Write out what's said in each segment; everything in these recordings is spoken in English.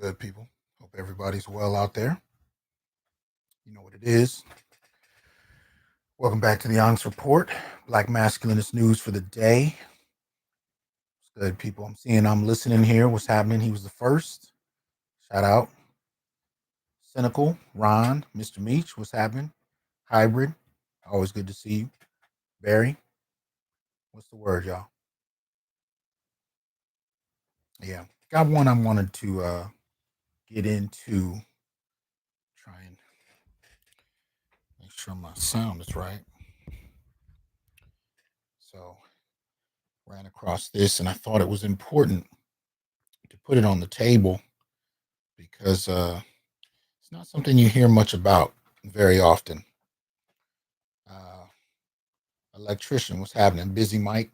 Good people. Hope everybody's well out there. You know what it is. Welcome back to the Onyx Report. Black Masculinist news for the day. It's good people. I'm listening here. What's happening? He was the first. Shout out. Cynical, Ron, Mr. Meach. What's happening? Hybrid. Always good to see you. Barry. What's the word, y'all? Yeah. Got one I wanted to get into. Try and make sure my sound is right. So ran across this and I thought it was important to put it on the table because it's not something you hear much about very often. Uh, Electrician, what's happening? Busy Mike,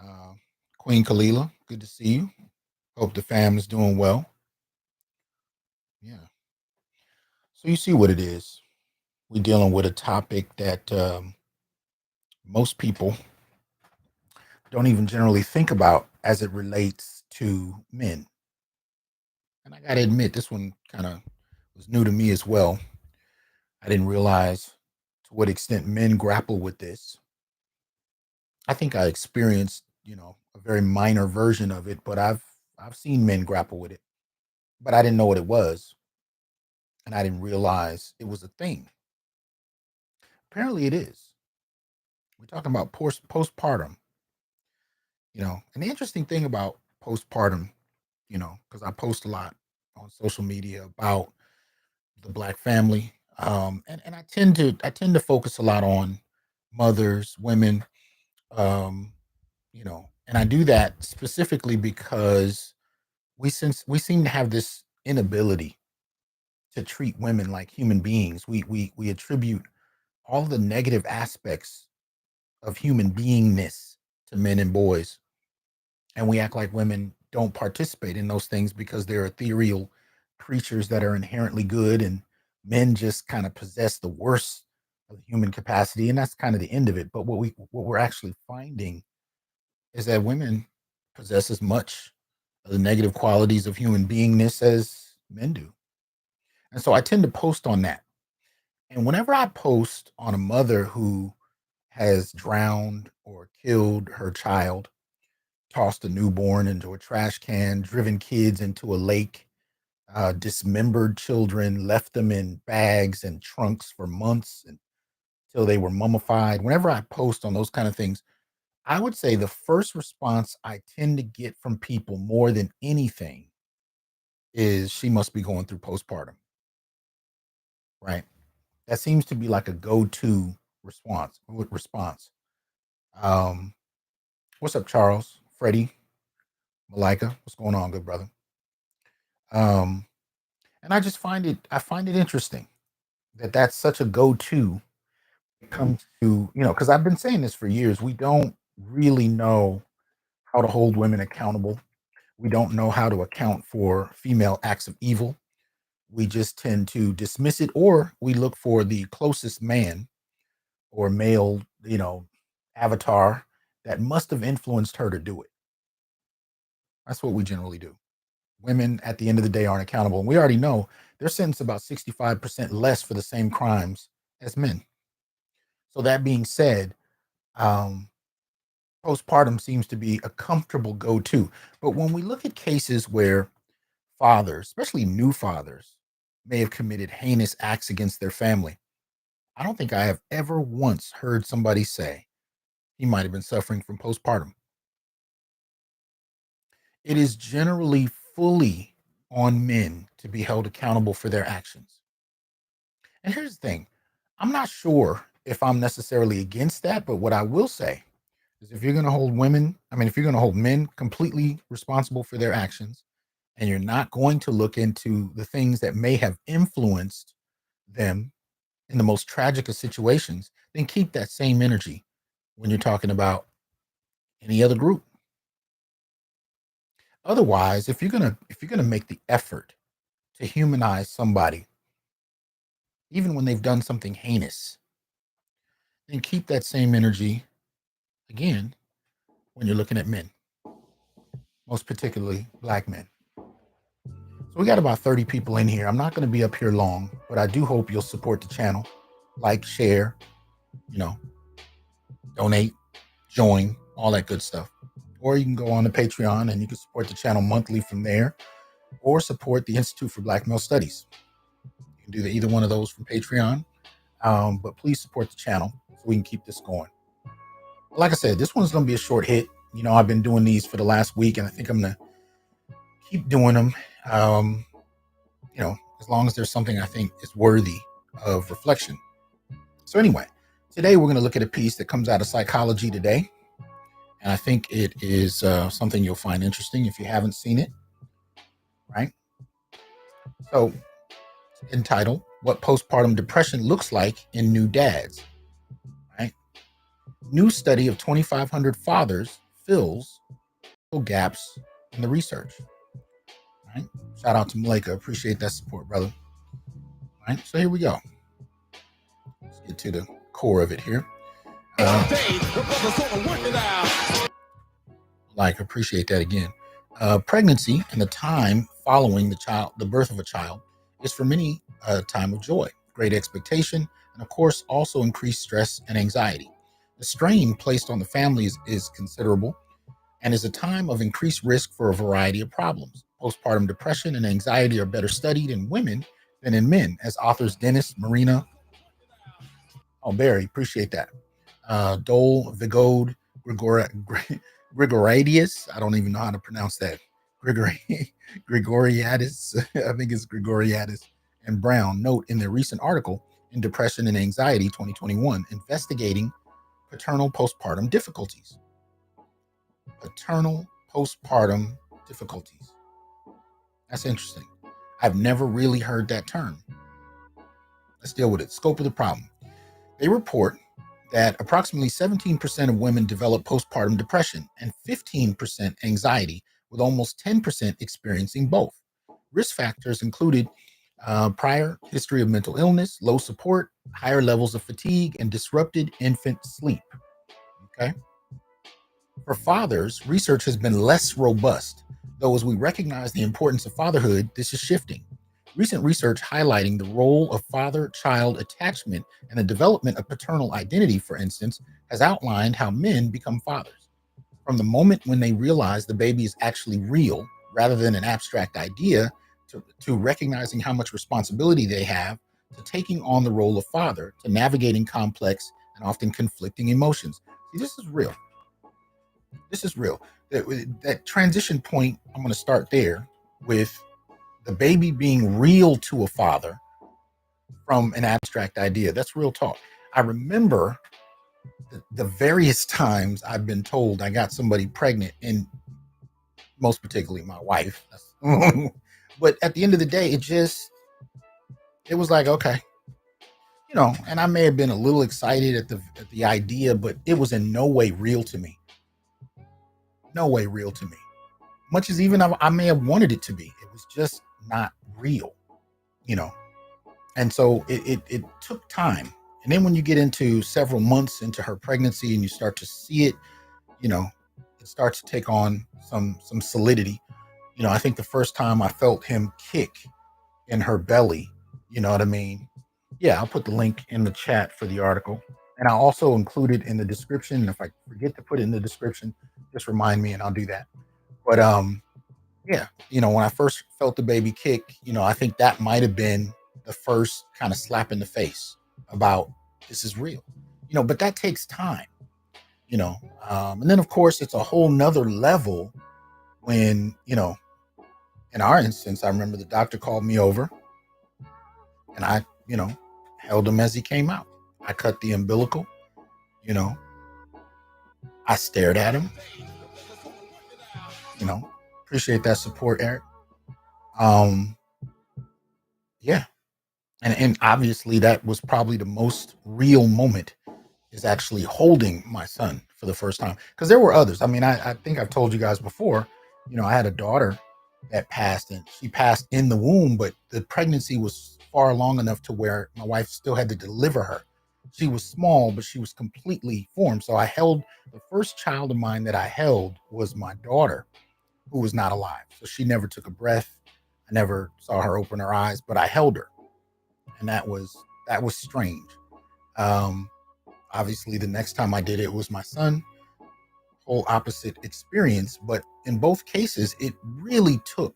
uh, Queen Kalila, good to see you. Hope the fam is doing well. Yeah. So you see what it is. We're dealing with a topic that most people don't even generally think about as it relates to men. And I got to admit, this one kind of was new to me as well. I didn't realize to what extent men grapple with this. I think I experienced, a very minor version of it, but I've seen men grapple with it. But I didn't know what it was, and I didn't realize it was a thing. Apparently it is. We're talking about postpartum, And the interesting thing about postpartum, because I post a lot on social media about the black family. And I tend to focus a lot on mothers, women, and I do that specifically because we seem to have this inability to treat women like human beings. We attribute all the negative aspects of human beingness to men and boys, and we act like women don't participate in those things because they're ethereal creatures that are inherently good, and men just kind of possess the worst of the human capacity, and that's kind of the end of it. But what we're actually finding is that women possess as much of the negative qualities of human beingness as men do. And so I tend to post on that. And whenever I post on a mother who has drowned or killed her child, tossed a newborn into a trash can, driven kids into a lake, dismembered children, left them in bags and trunks for months until they were mummified. Whenever I post on those kind of things, I would say the first response I tend to get from people more than anything is she must be going through postpartum, right? That seems to be like a go-to response. Um, what's up, Charles, Freddie, Malika? What's going on, good brother? Um, and I find it interesting that that's such a go-to when it comes to because I've been saying this for years. We don't really know how to hold women accountable. We don't know how to account for female acts of evil. We just tend to dismiss it, or we look for the closest man or male, avatar that must have influenced her to do it. That's what we generally do. Women at the end of the day aren't accountable. And we already know they're sentenced about 65% less for the same crimes as men. So that being said, um, postpartum seems to be a comfortable go-to. But when we look at cases where fathers, especially new fathers, may have committed heinous acts against their family, I don't think I have ever once heard somebody say he might have been suffering from postpartum. It is generally fully on men to be held accountable for their actions. And here's the thing, I'm not sure if I'm necessarily against that, but what I will say is if you're going to hold if you're going to hold men completely responsible for their actions, and you're not going to look into the things that may have influenced them in the most tragic of situations, then keep that same energy when you're talking about any other group. Otherwise, if you're gonna make the effort to humanize somebody, even when they've done something heinous, then keep that same energy again when you're looking at men, most particularly black men. So we got about 30 people in here. I'm not going to be up here long, but I do hope you'll support the channel. Like, share, you know, donate, join, all that good stuff. Or you can go on to Patreon and you can support the channel monthly from there, or support the Institute for Black Male Studies. You can do either one of those from Patreon. But please support the channel so we can keep this going. Like I said, this one's going to be a short hit. You know, I've been doing these for the last week, and I think I'm going to keep doing them. You know, as long as there's something I think is worthy of reflection. So anyway, today we're going to look at a piece that comes out of Psychology Today. And I think it is something you'll find interesting if you haven't seen it. Right? So, entitled, What Postpartum Depression Looks Like in New Dads. Right? New study of 2,500 fathers fills gaps in the research. Right? Shout out to Malika. Appreciate that support, brother. Right? So here we go. Let's get to the core of it here. Appreciate that again. Pregnancy and the time following the birth of a child is for many a time of joy, great expectation, and of course also increased stress and anxiety. The strain placed on the family is considerable and is a time of increased risk for a variety of problems. Postpartum depression and anxiety are better studied in women than in men, as authors Dennis, Marina, Barry, appreciate that. Dole, Vigode, Gregoriadis, I don't even know how to pronounce that. Gregoriadis, I think it's Gregoriadis, and Brown note in their recent article in Depression and Anxiety 2021, investigating paternal postpartum difficulties. Paternal postpartum difficulties. That's interesting. I've never really heard that term. Let's deal with it. Scope of the problem. They report that approximately 17% of women develop postpartum depression and 15% anxiety, with almost 10% experiencing both. Risk factors included prior history of mental illness, low support, higher levels of fatigue, and disrupted infant sleep. Okay. For fathers, research has been less robust, though as we recognize the importance of fatherhood, this is shifting. Recent research highlighting the role of father-child attachment and the development of paternal identity, for instance, has outlined how men become fathers. From the moment when they realize the baby is actually real, rather than an abstract idea, to recognizing how much responsibility they have, to taking on the role of father, to navigating complex and often conflicting emotions. See, this is real. This is real. That transition point, I'm going to start there with the baby being real to a father from an abstract idea. That's real talk. I remember the various times I've been told I got somebody pregnant, and most particularly my wife. But at the end of the day, it was like, okay, you know, and I may have been a little excited at the idea, but it was in no way real to me. No way real to me. Much as even I may have wanted it to be, it was just not real, you know. And so it took time. And then when you get into several months into her pregnancy and you start to see it, you know, it starts to take on some solidity. You know, I think the first time I felt him kick in her belly, you know what I mean? Yeah, I'll put the link in the chat for the article. And I'll also include it in the description. And if I forget to put it in the description, just remind me and I'll do that. But yeah, you know, when I first felt the baby kick, you know, I think that might have been the first kind of slap in the face about this is real, you know, but that takes time, you know. And then of course it's a whole nother level when, you know, in our instance, I remember the doctor called me over and I, you know, held him as he came out. I cut the umbilical, you know, I stared at him, you know. Appreciate that support, Eric. Yeah. And obviously that was probably the most real moment, is actually holding my son for the first time. Because there were others. I mean, I think I've told you guys before, you know, I had a daughter that passed, and she passed in the womb, but the pregnancy was far along enough to where my wife still had to deliver her. She was small, but she was completely formed. So I held, the first child of mine that I held was my daughter, who was not alive. So she never took a breath. I I never saw her open her eyes, but I held her, and that was strange. Um, Obviously, the next time I did it was my son. Whole opposite experience, but in both cases, it really took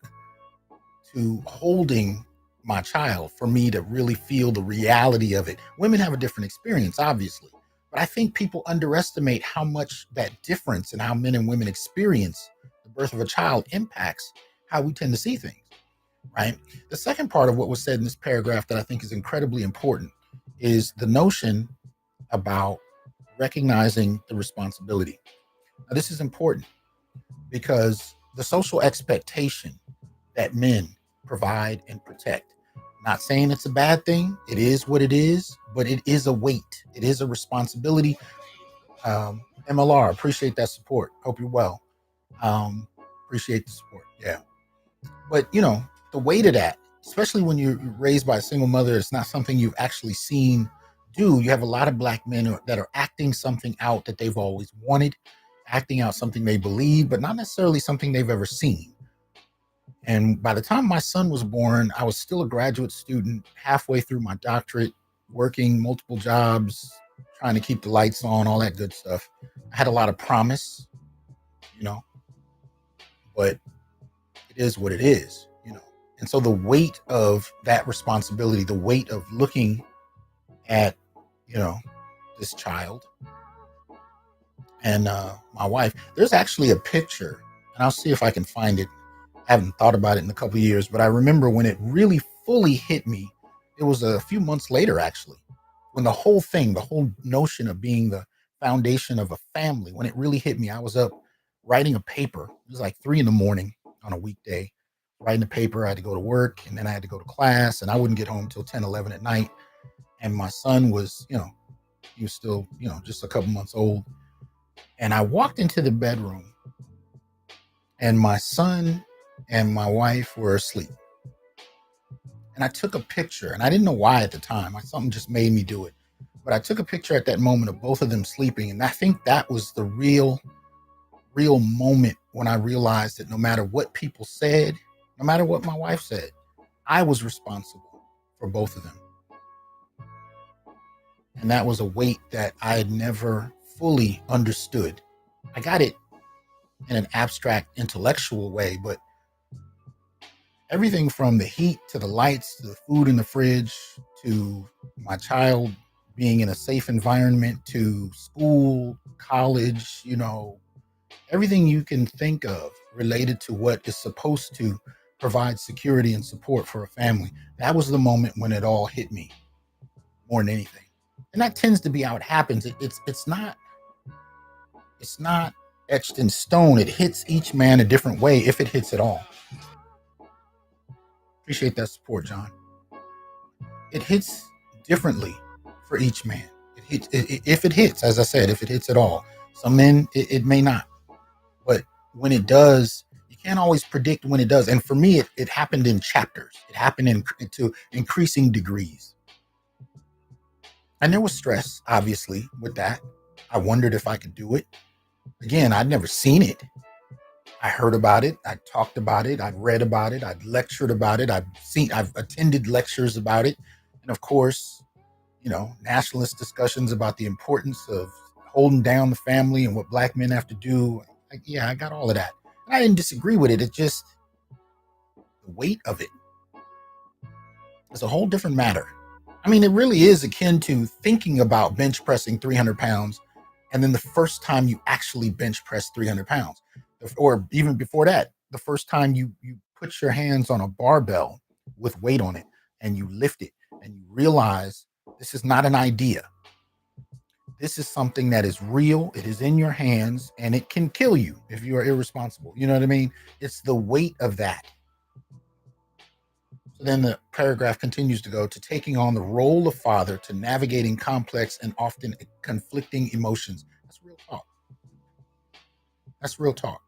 to holding my child for me to really feel the reality of it. Women have a different experience, obviously, but I think people underestimate how much that difference in how men and women experience the birth of a child impacts how we tend to see things, right? The second part of what was said in this paragraph that I think is incredibly important is the notion about recognizing the responsibility. Now, this is important because the social expectation that men provide and protect. Not saying it's a bad thing. It is what it is, but it is a weight. It is a responsibility. MLR, appreciate that support. Hope you're well. Appreciate the support. Yeah. But, the weight of that, especially when you're raised by a single mother, it's not something you've actually seen do. You have a lot of black men that are acting something out that they've always wanted, acting out something they believe, but not necessarily something they've ever seen. And by the time my son was born, I was still a graduate student, halfway through my doctorate, working multiple jobs, trying to keep the lights on, all that good stuff. I had a lot of promise, you know, but it is what it is. And so the weight of that responsibility, the weight of looking at, this child and my wife, there's actually a picture, and I'll see if I can find it. I haven't thought about it in a couple of years, but I remember when it really fully hit me. It was a few months later, actually, when the whole notion of being the foundation of a family, when it really hit me. I was up writing a paper. It was like 3 a.m. on a weekday, writing a paper. I had to go to work, and then I had to go to class, and I wouldn't get home until 10, 11 at night. And my son was, he was still, just a couple months old. And I walked into the bedroom, and my son and my wife were asleep. And I took a picture, and I didn't know why at the time. Something just made me do it. But I took a picture at that moment of both of them sleeping. And I think that was the real moment when I realized that no matter what people said, no matter what my wife said, I was responsible for both of them. And that was a weight that I had never fully understood. I got it in an abstract intellectual way, but everything from the heat to the lights to the food in the fridge to my child being in a safe environment to school, college, everything you can think of related to what is supposed to provide security and support for a family. That was the moment when it all hit me more than anything. And that tends to be how it happens. It's not etched in stone. It hits each man a different way, if it hits at all. Appreciate that support, John. It hits differently for each man. If it hits, as I said, if it hits at all. Some men, it may not. But when it does, you can't always predict when it does. And for me, it happened in chapters. It happened to increasing degrees. And there was stress, obviously, with that. I wondered if I could do it. Again, I'd never seen it. I heard about it. I talked about it. I'd read about it. I'd lectured about it. I've attended lectures about it. And of course, nationalist discussions about the importance of holding down the family and what black men have to do. I got all of that. And I didn't disagree with it. It just, the weight of it is a whole different matter. I mean, it really is akin to thinking about bench pressing 300 pounds and then the first time you actually bench press 300 pounds. Or even before that, the first time you put your hands on a barbell with weight on it and you lift it and you realize this is not an idea. This is something that is real. It is in your hands and it can kill you if you are irresponsible. You know what I mean? It's the weight of that. So then the paragraph continues to go to taking on the role of father, to navigating complex and often conflicting emotions. That's real talk. That's real talk.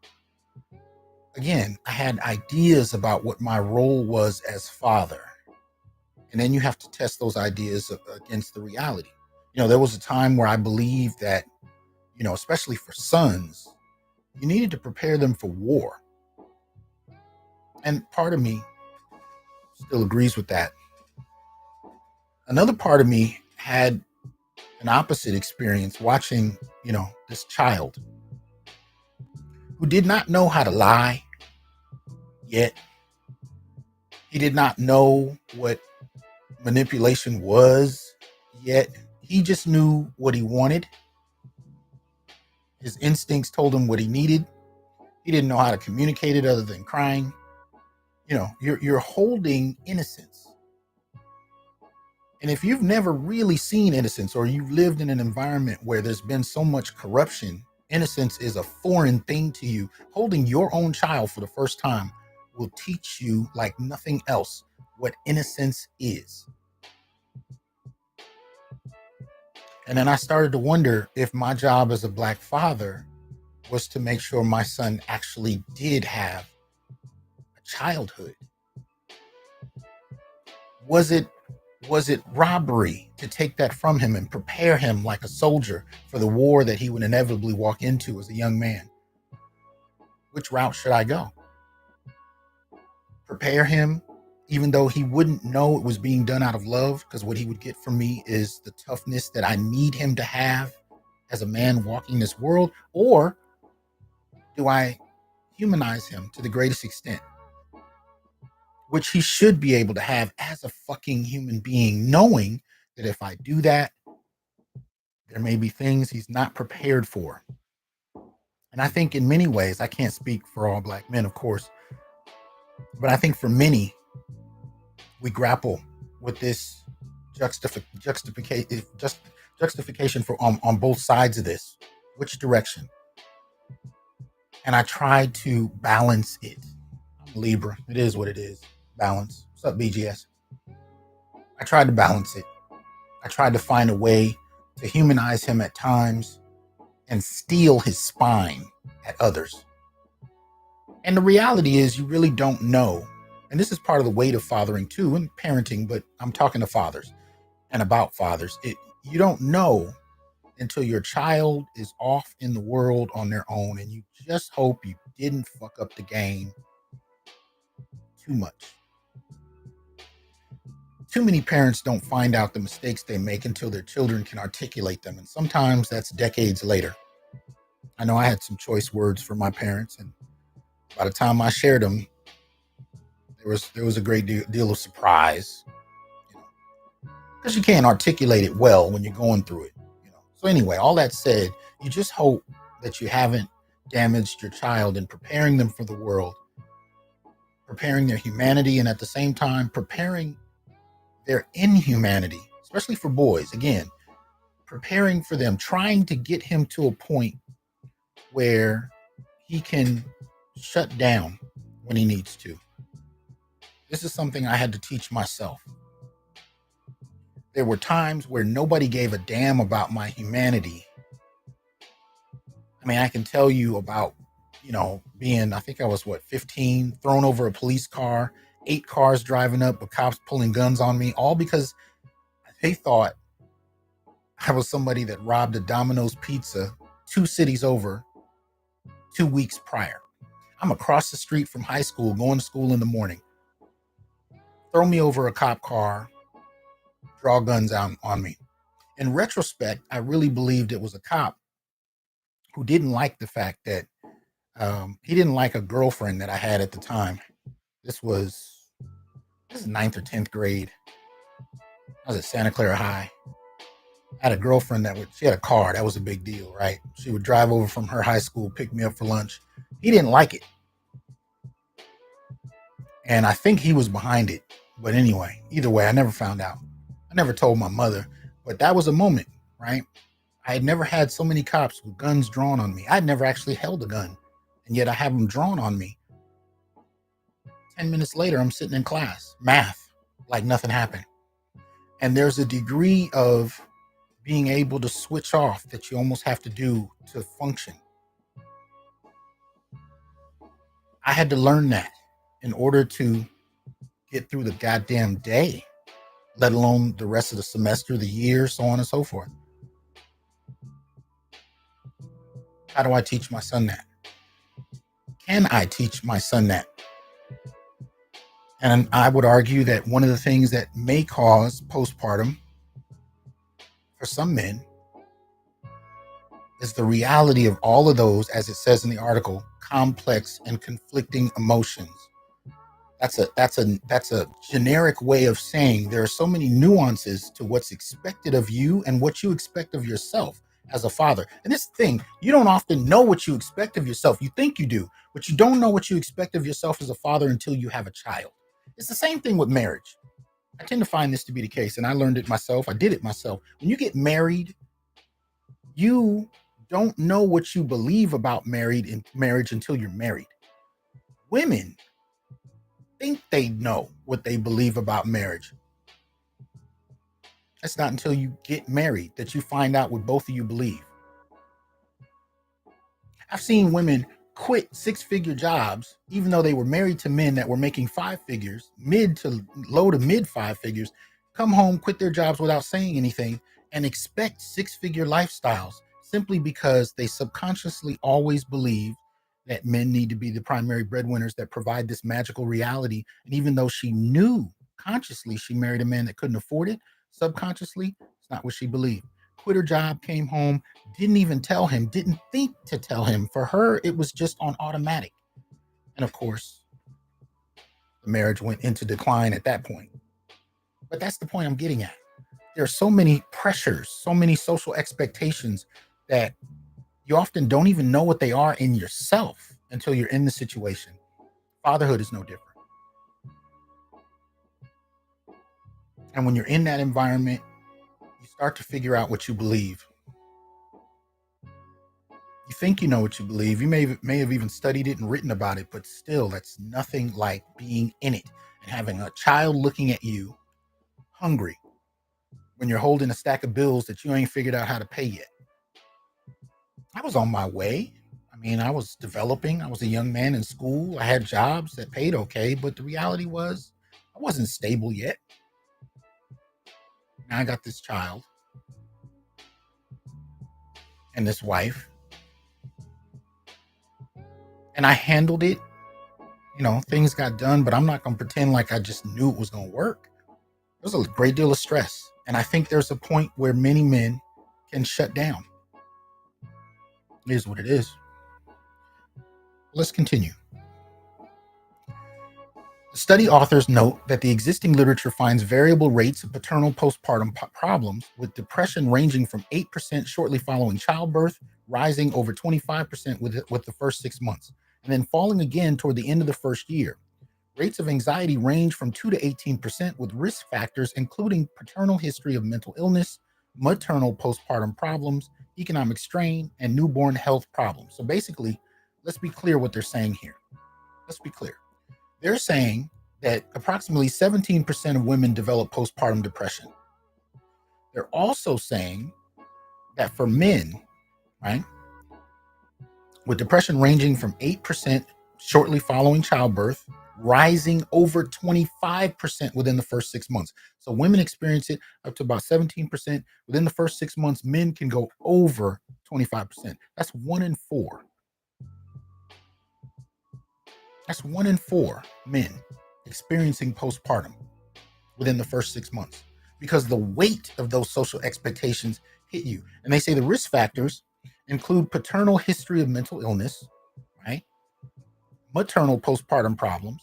Again, I had ideas about what my role was as father. And then you have to test those ideas against the reality. There was a time where I believed that, especially for sons, you needed to prepare them for war. And part of me still agrees with that. Another part of me had an opposite experience watching, this child who did not know how to lie yet. He did not know what manipulation was yet. He just knew what he wanted. His instincts told him what he needed. He didn't know how to communicate it other than crying. You're holding innocence. And if you've never really seen innocence, or you've lived in an environment where there's been so much corruption, innocence is a foreign thing to you. Holding your own child for the first time will teach you, like nothing else, what innocence is. And then I started to wonder if my job as a Black father was to make sure my son actually did have a childhood. Was it robbery to take that from him and prepare him like a soldier for the war that he would inevitably walk into as a young man? Which route should I go? Prepare him, even though he wouldn't know it was being done out of love, because what he would get from me is the toughness that I need him to have as a man walking this world? Or do I humanize him to the greatest extent, which he should be able to have as a fucking human being, knowing that if I do that, there may be things he's not prepared for. And I think in many ways, I can't speak for all Black men, of course, but I think for many, we grapple with this justification for on both sides of this. Which direction? And I try to balance it. I'm Libra. It is what it is. Balance. What's up, BGS? I tried to balance it. I tried to find a way to humanize him at times and steel his spine at others. And the reality is, you really don't know. And this is part of the weight of fathering too, and parenting, but I'm talking to fathers and about fathers. You don't know until your child is off in the world on their own, and you just hope you didn't fuck up the game too much. Too many parents don't find out the mistakes they make until their children can articulate them, and sometimes that's decades later. I know I had some choice words for my parents, and by the time I shared them, there was a great deal of surprise, because you can't articulate it well when you're going through it. So anyway, all that said, you just hope that you haven't damaged your child in preparing them for the world, preparing their humanity, and at the same time preparing their inhumanity, especially for boys. Again, preparing for them, trying to get him to a point where he can shut down when he needs to. This is something I had to teach myself. There were times where nobody gave a damn about my humanity. I mean, I can tell you about, being, I think I was 15, thrown over a police car, 8 cars driving up with cops pulling guns on me, all because they thought I was somebody that robbed a Domino's pizza 2 cities over 2 weeks prior. I'm across the street from high school, going to school in the morning. Throw me over a cop car, draw guns out on me. In retrospect, I really believed it was a cop who didn't like the fact that he didn't like a girlfriend that I had at the time. This is 9th or 10th grade. I was at Santa Clara High. I had a girlfriend she had a car. That was a big deal, right? She would drive over from her high school, pick me up for lunch. He didn't like it. And I think he was behind it. But anyway, either way, I never found out. I never told my mother. But that was a moment, right? I had never had so many cops with guns drawn on me. I'd never actually held a gun. And yet I have them drawn on me. 10 minutes later, I'm sitting in class, math, like nothing happened. And there's a degree of being able to switch off that you almost have to do to function. I had to learn that in order to get through the goddamn day, let alone the rest of the semester, the year, so on and so forth. How do I teach my son that? Can I teach my son that? And I would argue that one of the things that may cause postpartum for some men is the reality of all of those, as it says in the article, complex and conflicting emotions. That's a generic way of saying there are so many nuances to what's expected of you and what you expect of yourself as a father. And this thing, you don't often know what you expect of yourself. You think you do, but you don't know what you expect of yourself as a father until you have a child. It's the same thing with marriage. I tend to find this to be the case, and I learned it myself. I did it myself. When you get married, you don't know what you believe about marriage until you're married. Women think they know what they believe about marriage. It's not until you get married that you find out what both of you believe. I've seen women quit six-figure jobs, even though they were married to men that were making five figures, mid to low to mid five figures, come home, quit their jobs without saying anything, and expect six-figure lifestyles simply because they subconsciously always believe that men need to be the primary breadwinners that provide this magical reality. And even though she knew consciously she married a man that couldn't afford it, subconsciously, it's not what she believed. Quit her job, came home, didn't even tell him, didn't think to tell him. For her, it was just on automatic. And of course, the marriage went into decline at that point. But that's the point I'm getting at. There are so many pressures, so many social expectations that you often don't even know what they are in yourself until you're in the situation. Fatherhood is no different. And when you're in that environment, you start to figure out what you believe. You think you know what you believe. You may have even studied it and written about it, but still, that's nothing like being in it and having a child looking at you hungry when you're holding a stack of bills that you ain't figured out how to pay yet. I was on my way. I mean, I was developing. I was a young man in school. I had jobs that paid okay, but the reality was I wasn't stable yet. Now I got this child and this wife, and I handled it. You know, things got done, but I'm not going to pretend like I just knew it was going to work. There's a great deal of stress. And I think there's a point where many men can shut down. It is what it is. Let's continue. The study authors note that the existing literature finds variable rates of paternal postpartum problems, with depression ranging from 8% shortly following childbirth, rising over 25% with the first 6 months, and then falling again toward the end of the first year. Rates of anxiety range from 2 to 18%, with risk factors including paternal history of mental illness, maternal postpartum problems, economic strain, and newborn health problems. So basically, let's be clear what they're saying here. Let's be clear. They're saying that approximately 17% of women develop postpartum depression. They're also saying that for men, right, with depression ranging from 8% shortly following childbirth, rising over 25% within the first 6 months. So women experience it up to about 17%. Within the first 6 months, men can go over 25%. That's 1 in 4. That's 1 in 4 men experiencing postpartum within the first 6 months, because the weight of those social expectations hit you. And they say the risk factors include paternal history of mental illness, right? Maternal postpartum problems.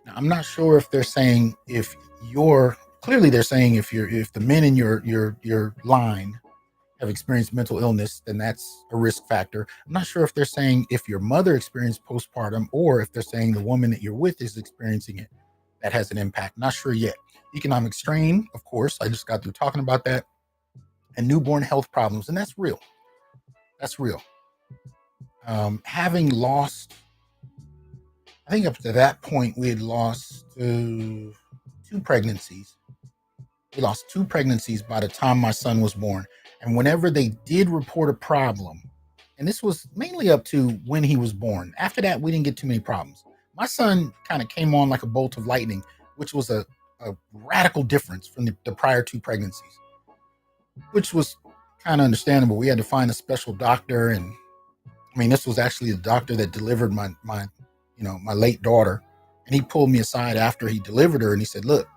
Now, I'm not sure if they're saying if you're clearly they're saying if the men in your line have experienced mental illness, then that's a risk factor. I'm not sure if they're saying if your mother experienced postpartum or if they're saying the woman that you're with is experiencing it. That has an impact. Not sure yet. Economic strain, of course. I just got through talking about that. And newborn health problems. And that's real. That's real. Having lost, I think up to that point, we had lost 2 pregnancies. We lost 2 pregnancies by the time my son was born. And whenever they did report a problem, and this was mainly up to when he was born. After that, we didn't get too many problems. My son kind of came on like a bolt of lightning, which was a radical difference from the prior 2 pregnancies, which was kind of understandable. We had to find a special doctor, and I mean, this was actually the doctor that delivered my late daughter, and he pulled me aside after he delivered her, and he said, "Look,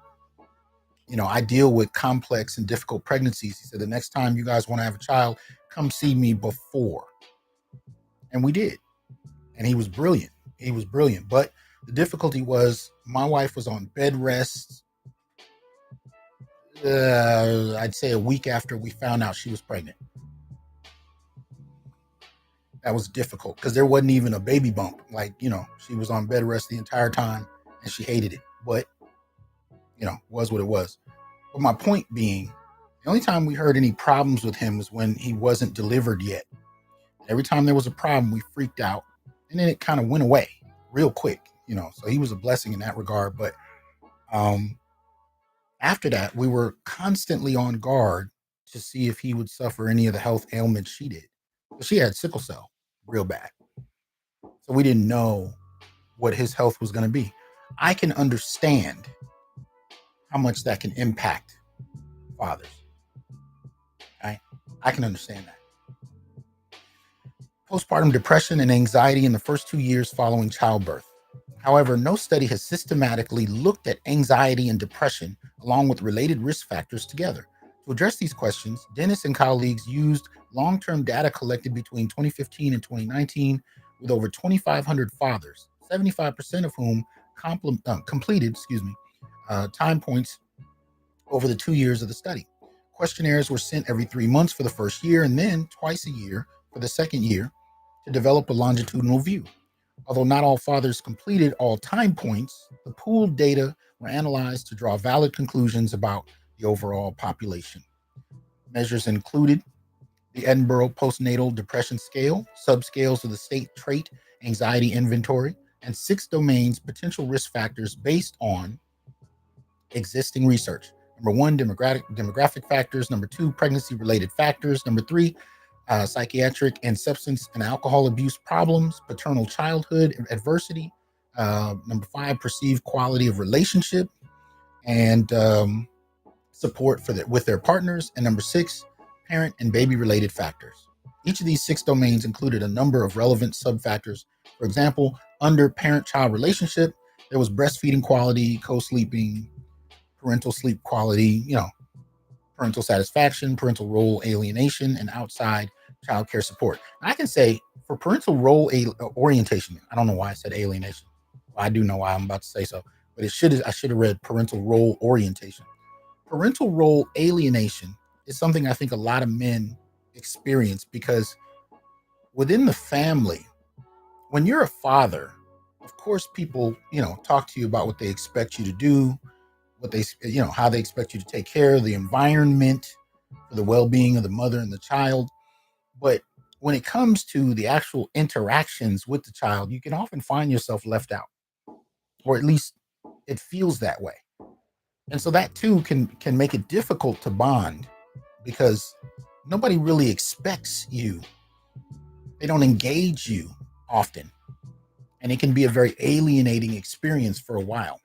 I deal with complex and difficult pregnancies." He said, "The next time you guys want to have a child, come see me before." And we did. And he was brilliant. He was brilliant. But the difficulty was my wife was on bed rest, I'd say a week after we found out she was pregnant. That was difficult because there wasn't even a baby bump. Like, she was on bed rest the entire time and she hated it. But, was what it was. But my point being, the only time we heard any problems with him was when he wasn't delivered yet. Every time there was a problem, we freaked out. And then it kind of went away real quick, So he was a blessing in that regard. But after that, we were constantly on guard to see if he would suffer any of the health ailments she did. But she had sickle cell real bad. So we didn't know what his health was going to be. I can understand how much that can impact fathers. Right? I can understand that. Postpartum depression and anxiety in the first 2 years following childbirth. However, no study has systematically looked at anxiety and depression along with related risk factors together. To address these questions, Dennis and colleagues used long-term data collected between 2015 and 2019 with over 2,500 fathers, 75% of whom completed time points over the 2 years of the study. Questionnaires were sent every 3 months for the first year and then twice a year for the second year to develop a longitudinal view. Although not all fathers completed all time points, the pooled data were analyzed to draw valid conclusions about the overall population. Measures included the Edinburgh Postnatal Depression Scale, subscales of the State Trait Anxiety Inventory, and 6 domains potential risk factors based on existing research. Number 1, demographic factors. Number 2, pregnancy-related factors. Number 3, psychiatric and substance and alcohol abuse problems, paternal childhood adversity. Number 5, perceived quality of relationship and support with their partners. And number 6, parent and baby related factors. Each of these 6 domains included a number of relevant subfactors. For example, under parent-child relationship, there was breastfeeding quality, co-sleeping, parental sleep quality, parental satisfaction, parental role alienation, and outside child care support. I can say for parental role orientation, I don't know why I said alienation. Well, I do know why I'm about to say so, but I should have read parental role orientation. Parental role alienation is something I think a lot of men experience because within the family, when you're a father, of course, people, talk to you about what they expect you to do, what they, how they expect you to take care of the environment for the well-being of the mother and the child. But when it comes to the actual interactions with the child, you can often find yourself left out, or at least it feels that way. And so that too can make it difficult to bond because nobody really expects you. They don't engage you often. And it can be a very alienating experience for a while.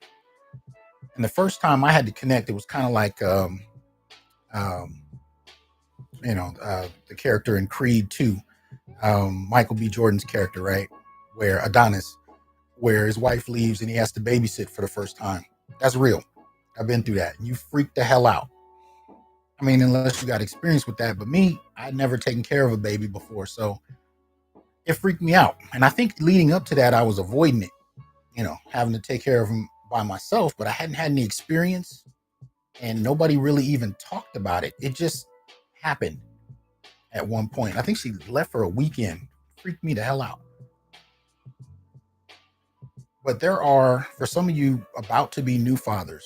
And the first time I had to connect, it was kind of like, the character in Creed 2, Michael B. Jordan's character, right? Where Adonis, where his wife leaves and he has to babysit for the first time. That's real. I've been through that. You freak the hell out. I mean, unless you got experience with that. But me, I'd never taken care of a baby before. So it freaked me out. And I think leading up to that, I was avoiding it, having to take care of him by myself. But I hadn't had any experience and nobody really even talked about it. It just happened at one point. I think she left for a weekend. Freaked me the hell out. But for some of you about to be new fathers,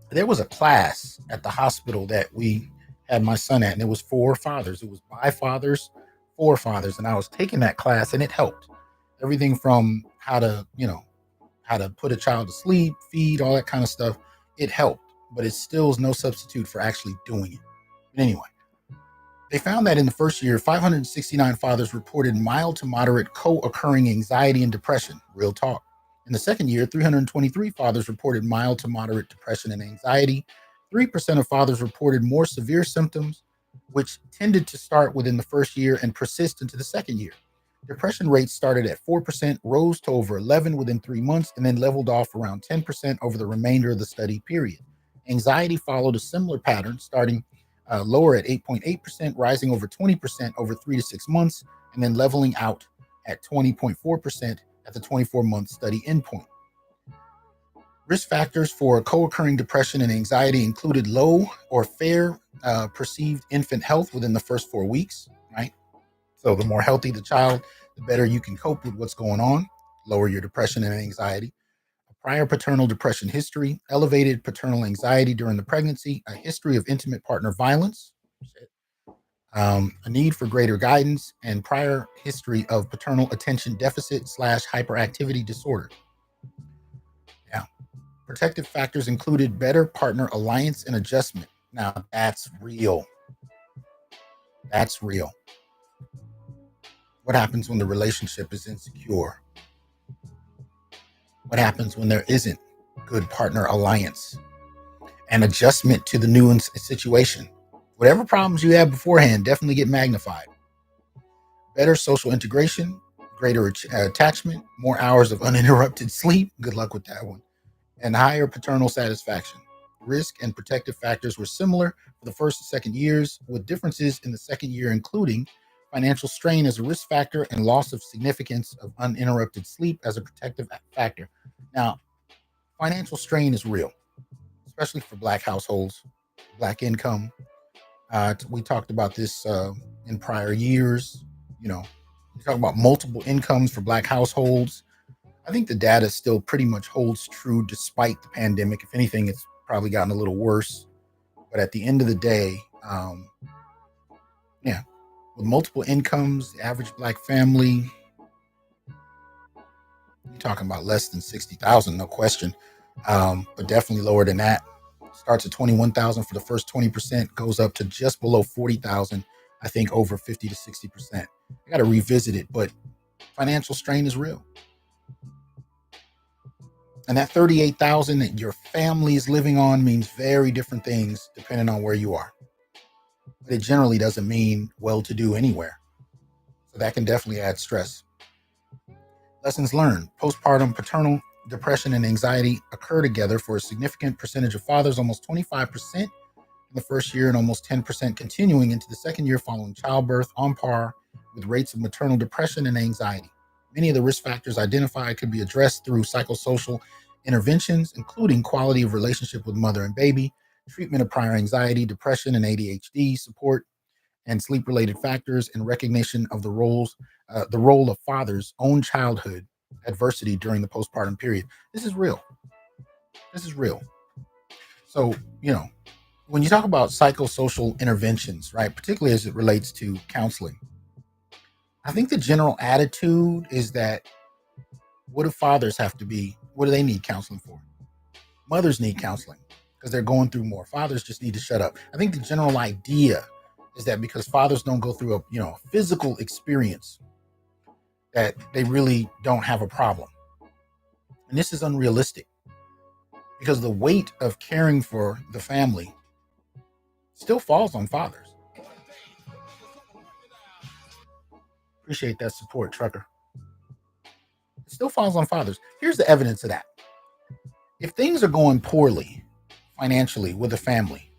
there was a class at the hospital that we had my son at, and it was 4 fathers. It was by fathers, 4 fathers. And I was taking that class and it helped. Everything from how to put a child to sleep, feed, all that kind of stuff. It helped, but it still is no substitute for actually doing it. But anyway, they found that in the first year, 569 fathers reported mild to moderate co-occurring anxiety and depression. Real talk. In the second year, 323 fathers reported mild to moderate depression and anxiety. 3% of fathers reported more severe symptoms, which tended to start within the first year and persist into the second year. Depression rates started at 4%, rose to over 11 within 3 months, and then leveled off around 10% over the remainder of the study period. Anxiety followed a similar pattern, starting lower at 8.8%, rising over 20% over 3 to 6 months, and then leveling out at 20.4% at the 24-month study endpoint. Risk factors for co-occurring depression and anxiety included low or fair perceived infant health within the first 4 weeks, right? So the more healthy the child, the better you can cope with what's going on, lower your depression and anxiety. A prior paternal depression history, elevated paternal anxiety during the pregnancy, a history of intimate partner violence, a need for greater guidance, and prior history of paternal attention deficit / hyperactivity disorder. Yeah. Protective factors included better partner alliance and adjustment. Now that's real. That's real. What happens when the relationship is insecure? What happens when there isn't good partner alliance and adjustment to the new situation? Whatever problems you had beforehand definitely get magnified. Better social integration, greater attachment, more hours of uninterrupted sleep. Good luck with that one. And higher paternal satisfaction. Risk and protective factors were similar for the first and second years, with differences in the second year, including financial strain as a risk factor and loss of significance of uninterrupted sleep as a protective factor. Now, financial strain is real, especially for Black households, Black income. We talked about this in prior years. You know, we talk about multiple incomes for Black households. I think the data still pretty much holds true despite the pandemic. If anything, it's probably gotten a little worse. But at the end of the day, yeah, with multiple incomes, the average Black family, you're talking about less than 60,000, no question, but definitely lower than that. Starts at 21,000 for the first 20%, goes up to just below 40,000. I think over 50 to 60%. I got to revisit it, but financial strain is real. And that 38,000 that your family is living on means very different things depending on where you are. But it generally doesn't mean well-to-do anywhere. So that can definitely add stress. Lessons learned. Postpartum paternal depression and anxiety occur together for a significant percentage of fathers, almost 25% in the first year and almost 10% continuing into the second year following childbirth, on par with rates of maternal depression and anxiety. Many of the risk factors identified could be addressed through psychosocial interventions, including quality of relationship with mother and baby, treatment of prior anxiety, depression, and ADHD, support and sleep-related factors, and recognition of the role of fathers' own childhood adversity during the postpartum period. This is real. This is real. So, when you talk about psychosocial interventions, right, particularly as it relates to counseling, I think the general attitude is that what do fathers have to be? What do they need counseling for? Mothers need counseling because they're going through more. Fathers just need to shut up. I think the general idea is that because fathers don't go through a physical experience, that they really don't have a problem. And this is unrealistic because the weight of caring for the family still falls on fathers. Appreciate that support, Trucker. It still falls on fathers. Here's the evidence of that. If things are going poorly financially with a family,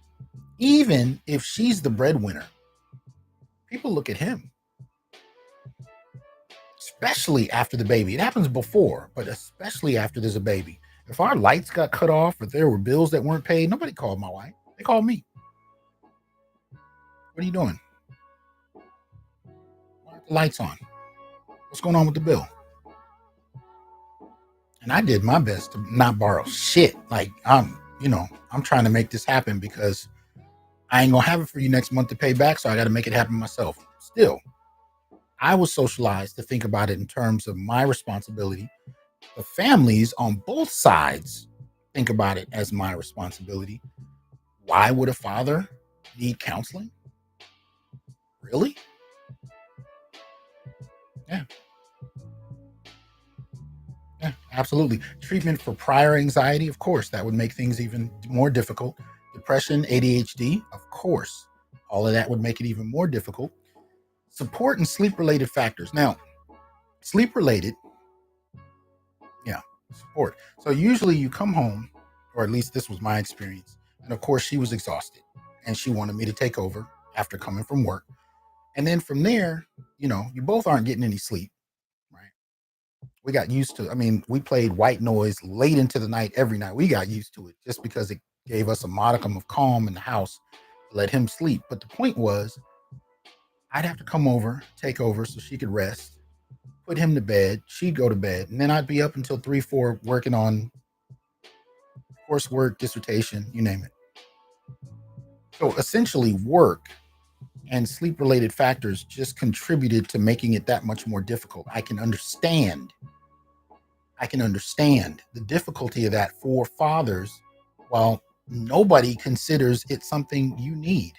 even if she's the breadwinner, people look at him, especially after the baby. It happens before, but especially after there's a baby. If our lights got cut off, if there were bills that weren't paid, nobody called my wife. They called me. What are you doing? Why aren't the lights on? What's going on with the bill? And I did my best to not borrow shit. Like I'm trying to make this happen because I ain't gonna have it for you next month to pay back, so I got to make it happen myself. Still, I was socialized to think about it in terms of my responsibility. The families on both sides think about it as my responsibility. Why would a father need counseling? Really? Yeah. Yeah, absolutely. Treatment for prior anxiety, of course, that would make things even more difficult. Depression, ADHD, of course, all of that would make it even more difficult. Support and sleep related factors. Now, Sleep related, yeah, support. So usually you come home, or at least this was my experience, and of course she was exhausted and she wanted me to take over after coming from work. And then from there, you both aren't getting any sleep, right? We got used to, I mean, we played white noise late into the night every night. We got used to it just because it gave us a modicum of calm in the house to let him sleep. But the point was, I'd have to come over, take over so she could rest, put him to bed, she'd go to bed, and then I'd be up until 3, 4 working on coursework, dissertation, you name it. So essentially, work and sleep related factors just contributed to making it that much more difficult. I can understand the difficulty of that for fathers, while nobody considers it something you need.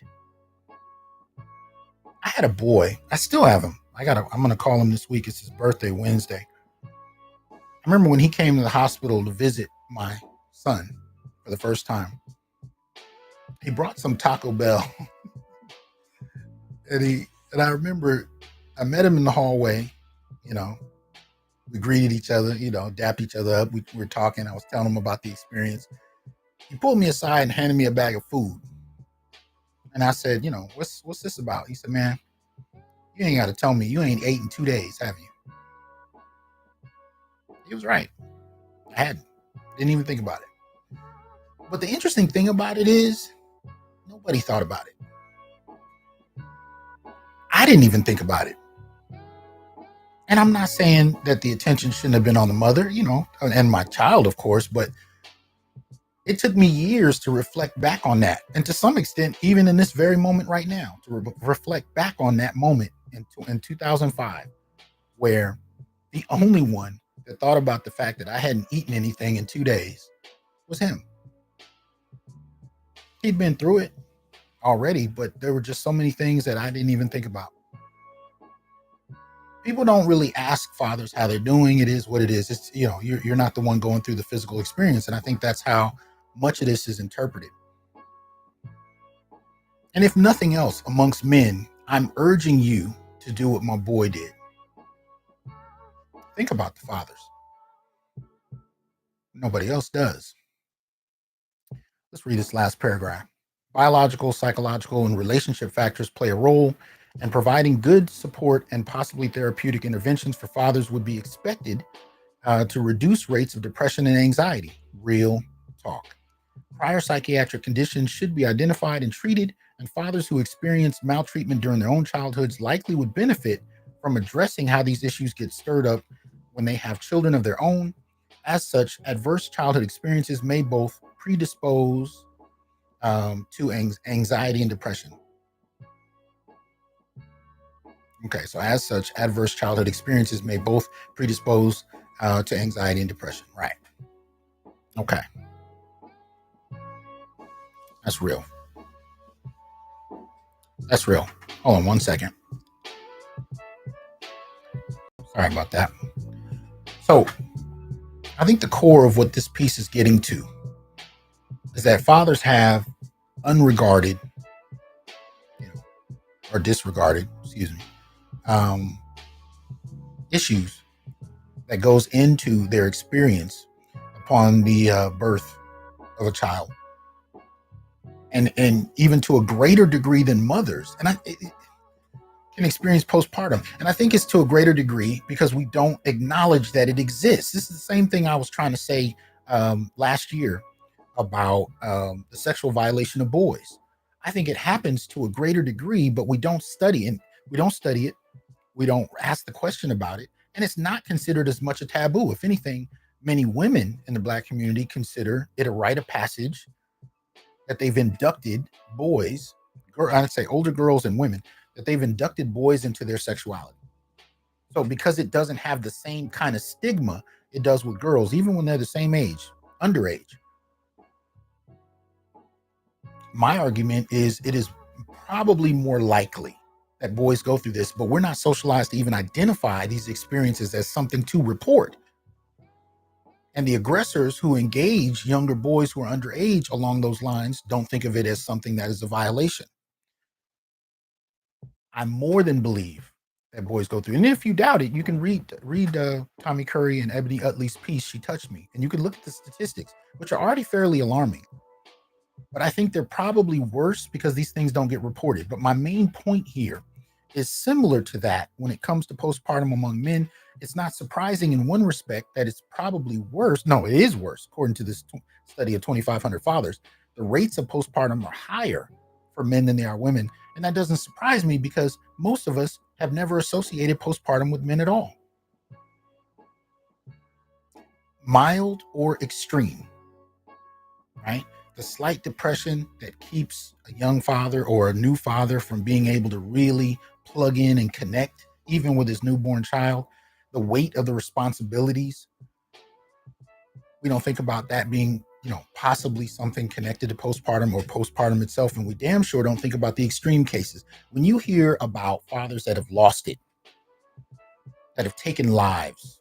I had a boy. I still have him. I'm gonna call him this week. It's his birthday, Wednesday. I remember when he came to the hospital to visit my son for the first time. He brought some Taco Bell, and I remember I met him in the hallway. You know, we greeted each other. Dapped each other up. We were talking. I was telling him about the experience. He pulled me aside and handed me a bag of food. And I said, what's this about? He said, man, you ain't got to tell me. You ain't ate in 2 days, have you? He was right. I hadn't. Didn't even think about it. But the interesting thing about it is nobody thought about it. I didn't even think about it. And I'm not saying that the attention shouldn't have been on the mother, and my child, of course, but it took me years to reflect back on that. And to some extent, even in this very moment right now, to reflect back on that moment in 2005, where the only one that thought about the fact that I hadn't eaten anything in 2 days was him. He'd been through it already, but there were just so many things that I didn't even think about. People don't really ask fathers how they're doing. It is what it is. It's, you're not the one going through the physical experience. And I think that's how much of this is interpreted. And if nothing else, amongst men, I'm urging you to do what my boy did. Think about the fathers. Nobody else does. Let's read this last paragraph. Biological, psychological, and relationship factors play a role, and providing good support and possibly therapeutic interventions for fathers would be expected to reduce rates of depression and anxiety. Real talk. Prior psychiatric conditions should be identified and treated, and fathers who experience maltreatment during their own childhoods likely would benefit from addressing how these issues get stirred up when they have children of their own. As such, adverse childhood experiences may both predispose to anxiety and depression. Okay, so as such, adverse childhood experiences may both predispose to anxiety and depression. Right. Okay. That's real. That's real. Hold on 1 second. Sorry about that. So, I think the core of what this piece is getting to is that fathers have unregarded, or disregarded, issues that goes into their experience upon the birth of a child, and even to a greater degree than mothers, and can experience postpartum. And I think it's to a greater degree because we don't acknowledge that it exists. This is the same thing I was trying to say last year about the sexual violation of boys. I think it happens to a greater degree, but we don't study it. We don't ask the question about it, and it's not considered as much a taboo. If anything, many women in the Black community consider it a rite of passage that they've inducted boys, or I'd say older girls and women, that they've inducted boys into their sexuality. So because it doesn't have the same kind of stigma it does with girls, even when they're the same age, underage. My argument is it is probably more likely that boys go through this, but we're not socialized to even identify these experiences as something to report. And the aggressors who engage younger boys who are underage along those lines don't think of it as something that is a violation. I more than believe that boys go through. And if you doubt it, you can read Tommy Curry and Ebony Utley's piece, She Touched Me, and you can look at the statistics, which are already fairly alarming. But I think they're probably worse because these things don't get reported. But my main point here is similar to that when it comes to postpartum among men. It's not surprising in one respect that it's probably worse. No, it is worse. According to this study of 2,500 fathers, the rates of postpartum are higher for men than they are women. And that doesn't surprise me because most of us have never associated postpartum with men at all. Mild or extreme, right? The slight depression that keeps a young father or a new father from being able to really plug in and connect, even with his newborn child, the weight of the responsibilities. We don't think about that being, possibly something connected to postpartum or postpartum itself. And we damn sure don't think about the extreme cases. When you hear about fathers that have lost it, that have taken lives,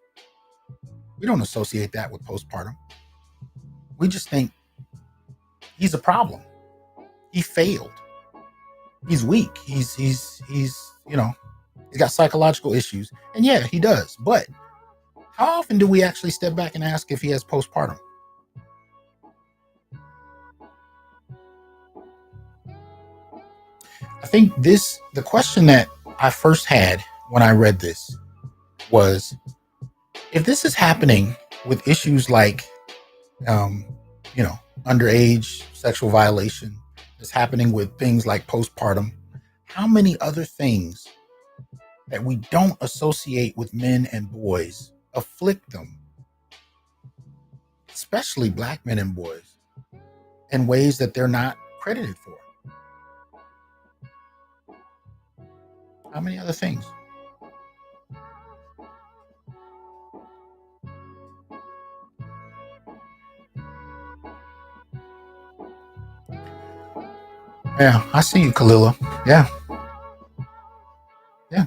we don't associate that with postpartum. We just think he's a problem. He failed. He's weak. He's got psychological issues. And yeah, he does. But how often do we actually step back and ask if he has postpartum? I think the question that I first had when I read this was, if this is happening with issues like, underage sexual violation, it's happening with things like postpartum, how many other things that we don't associate with men and boys afflict them, especially black men and boys, in ways that they're not credited for? How many other things? Yeah, I see you, Kalila. Yeah. Yeah.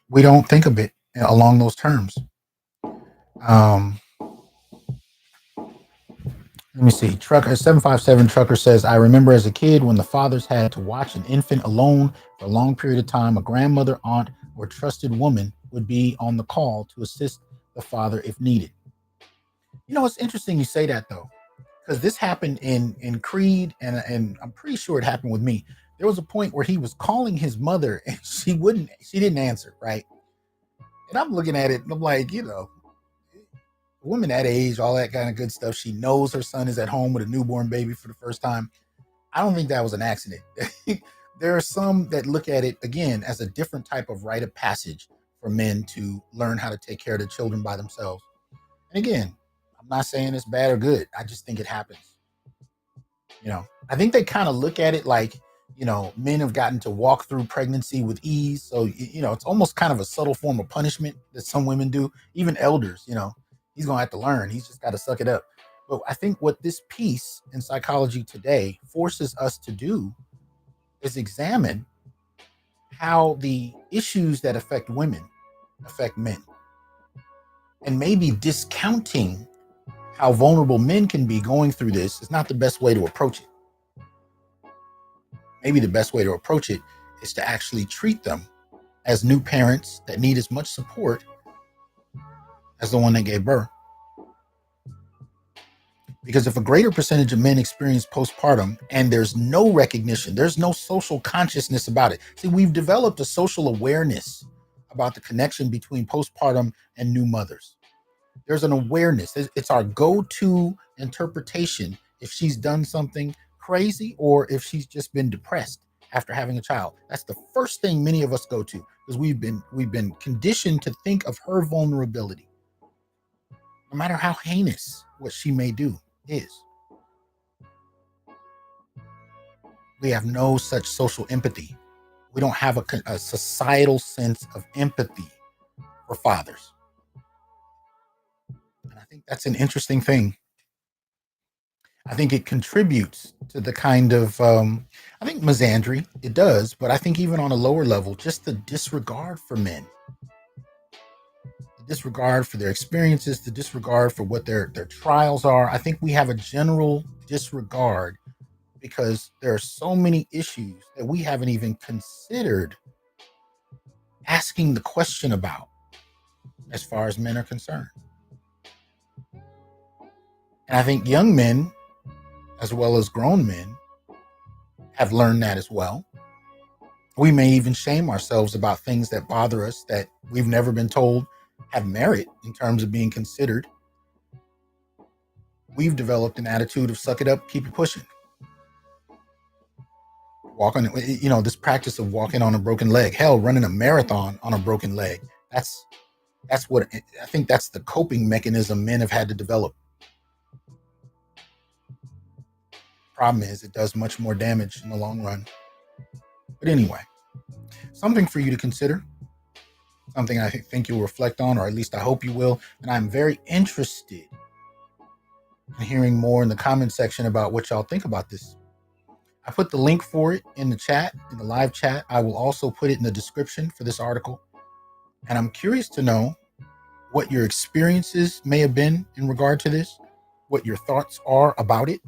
We don't think of it along those terms. Let me see. Trucker 757 Trucker says, I remember as a kid when the fathers had to watch an infant alone for a long period of time, a grandmother, aunt, or trusted woman would be on the call to assist the father if needed. It's interesting you say that though, because this happened in Creed, and I'm pretty sure it happened with me. There was a point where he was calling his mother and she didn't answer, right? And I'm looking at it and I'm like, woman that age, all that kind of good stuff. She knows her son is at home with a newborn baby for the first time. I don't think that was an accident. There are some that look at it again as a different type of rite of passage for men to learn how to take care of their children by themselves. And again, I'm not saying it's bad or good. I just think it happens. I think they kind of look at it like, men have gotten to walk through pregnancy with ease. So, it's almost kind of a subtle form of punishment that some women do, even elders, he's going to have to learn. He's just got to suck it up. But I think what this piece in Psychology Today forces us to do is examine how the issues that affect women affect men. And maybe discounting how vulnerable men can be going through this is not the best way to approach it. Maybe the best way to approach it is to actually treat them as new parents that need as much support as the one that gave birth. Because if a greater percentage of men experience postpartum and there's no recognition, there's no social consciousness about it. See, we've developed a social awareness about the connection between postpartum and new mothers. There's an awareness. It's our go-to interpretation if she's done something crazy or if she's just been depressed after having a child. That's the first thing many of us go to because we've been conditioned to think of her vulnerability, no matter how heinous what she may do is. We have no such social empathy. We don't have a societal sense of empathy for fathers. And I think that's an interesting thing. I think it contributes to the kind of, I think misandry, it does, but I think even on a lower level, just the disregard for men, the disregard for their experiences, the disregard for what their trials are. I think we have a general disregard because there are so many issues that we haven't even considered asking the question about as far as men are concerned. And I think young men, as well as grown men, have learned that as well. We may even shame ourselves about things that bother us that we've never been told have merit in terms of being considered. We've developed an attitude of suck it up, keep it pushing. Walking, this practice of walking on a broken leg, hell, running a marathon on a broken leg. That's what I think, that's the coping mechanism men have had to develop. Problem is, it does much more damage in the long run. But anyway, something for you to consider, something I think you'll reflect on, or at least I hope you will. And I'm very interested in hearing more in the comment section about what y'all think about this. I put the link for it in the chat, in the live chat. I will also put it in the description for this article. And I'm curious to know what your experiences may have been in regard to this, what your thoughts are about it.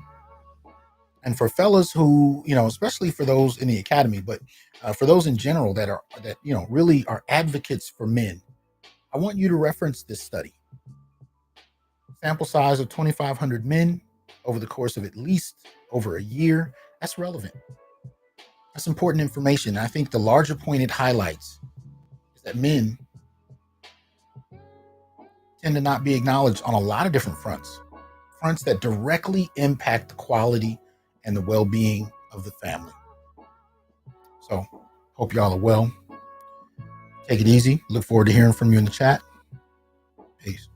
And for fellas who, especially for those in the academy, but for those in general that really are advocates for men, I want you to reference this study. Sample size of 2,500 men over the course of at least over a year. That's relevant. That's important information. I think the larger point it highlights is that men tend to not be acknowledged on a lot of different fronts that directly impact the quality and the well-being of the family. So, hope y'all are well. Take it easy. Look forward to hearing from you in the chat. Peace.